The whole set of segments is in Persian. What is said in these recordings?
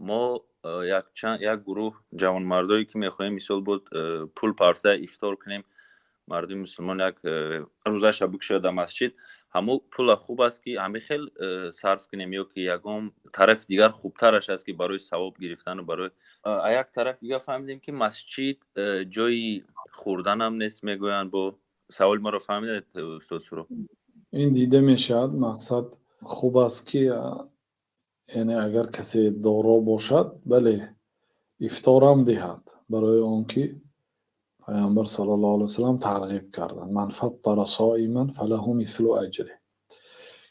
ما یک گروه جوانمردایی که میخوایم مثال بود پول پارته افطار کنیم، مردم مسلمان یک روزه شبک شده در مسجد، همو پول خوب است که همه خیلی صرف کنیم، یا که یکم طرف دیگر خوبترش است که برای ثواب گرفتن و برای یک طرف دیگر فهمیدیم که مسجد جای خوردن هم نیست. میگوین با سوال ما رو فهمیدید استاد سرو؟ این دیده میشد مقصد خوب است که یعنی اگر کسی دارا باشد بله افطار هم دهد، برای آنکه پیامبر صلی الله علیه وسلم ترغیب کردند من فطر صائما فله مثل اجره،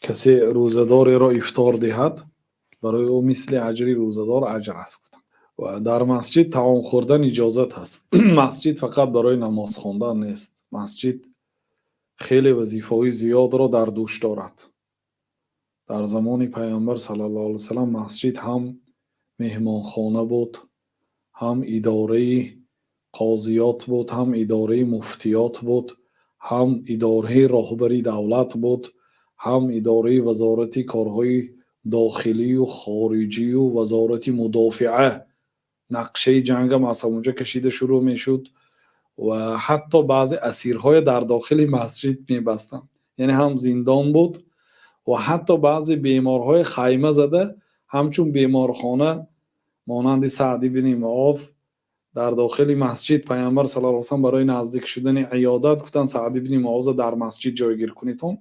کسی روزداری را افطار دهد برای او مثل اجر روزدار اجر است. و در مسجد طعام خوردن اجازت است. مسجد فقط برای نماز خواندن نیست، مسجد خیلی وظیفه‌های زیاد را در دوش دارد. در زمان پیامبر صلی الله علیه وسلم مسجد هم مهمانخانه بود، هم اداره قاضیات بود، هم اداره مفتیات بود، هم اداره راهبری دولت بود، هم اداره وزارت کارهای داخلی و خارجی و وزارت مدافعه. نقشه جنگ هم از اونجا کشیده شروع میشد و حتی بعضی اسیرهای در داخل مسجد میبستند، یعنی هم زندان بود و حتی بعضی بیمارهای خیمه زده همچون بیمارخانه مانند سعد بن معاذ در داخل مسجد پیامبر صلی الله علیه و سلم برای نزدیک شدن عیادت گفتن سعد بن معاذ در مسجد جایگیر کنیدون.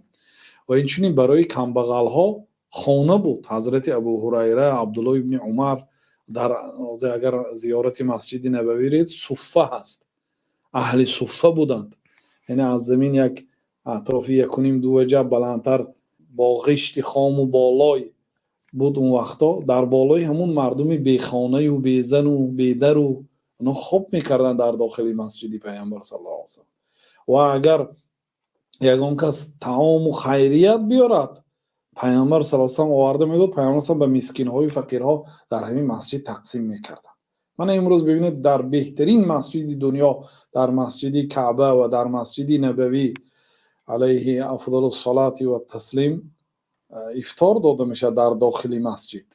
و اینچنین برای کمبغل ها خانه بود. حضرت ابو هریره، عبدالله ابن عمر در اگر زیارت مسجد نبوی رید صفه هست، اهل صفه بودند، یعنی از زمین یک اطرافی یکونیم دو وجه بلندتر با غشت خام و بالای بود. اون وقتا در بالای همون مردم بی خانه و بی زن و بی در و اونا خوب میکردن در داخل مسجد پیامبر صلی الله علیه و سلم. و اگر یگان کس طعام و خیریت بیارد پیامبر صلی الله علیه و سلم آورده میداد، پیامبر صلی الله علیه و سلم به مسکین های فقیرها در همین مسجد تقسیم میکردن. من امروز ببینید در بهترین مسجد دنیا، در مسجد کعبه و در مسجد نبوی علیه افضل الصلاة و التسلیم افطار داده میشه در داخل مسجد.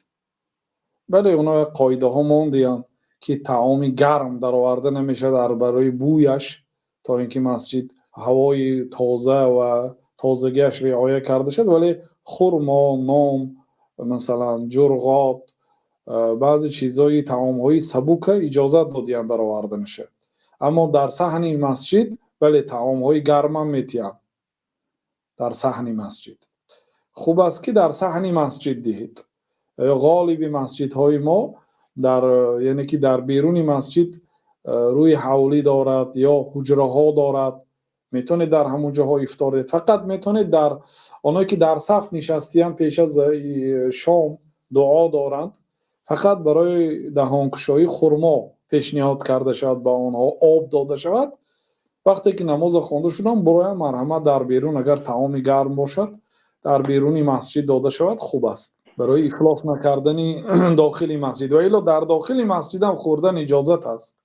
بله اونا قاعده ها موندیان که طعام گرم در آورده نمیشه در برای بویش، تا اینکه مسجد هوای تازه و تازگیش رعایت کرده شد، ولی خرما، نان، مثلا جرغات، بعضی چیزای طعام های سبک اجازت دادیان در آورده نشه. اما در صحن مسجد بله طعام های گرم هم میتیان در صحن مسجد. خوب است که در صحن مسجد دهید. غالب مسجد های ما یعنی که در بیرون مسجد روی حولی دارد یا حجره ها دارد، میتونه در همون جاها افطار دهید. فقط میتونه در آنهایی که در صف نشستیان پیش از شام دعا دارند، فقط برای دهانگشایی خرما پیشنهاد کرده شود، با آنها آب داده شود. وقتی که نماز خوانده شدن برای مرحمت در بیرون اگر طعام گرم باشد در بیرون مسجد داده شود خوب است، برای افلاس نکردن داخل مسجد. و الا در داخل مسجد هم خوردن اجازت است.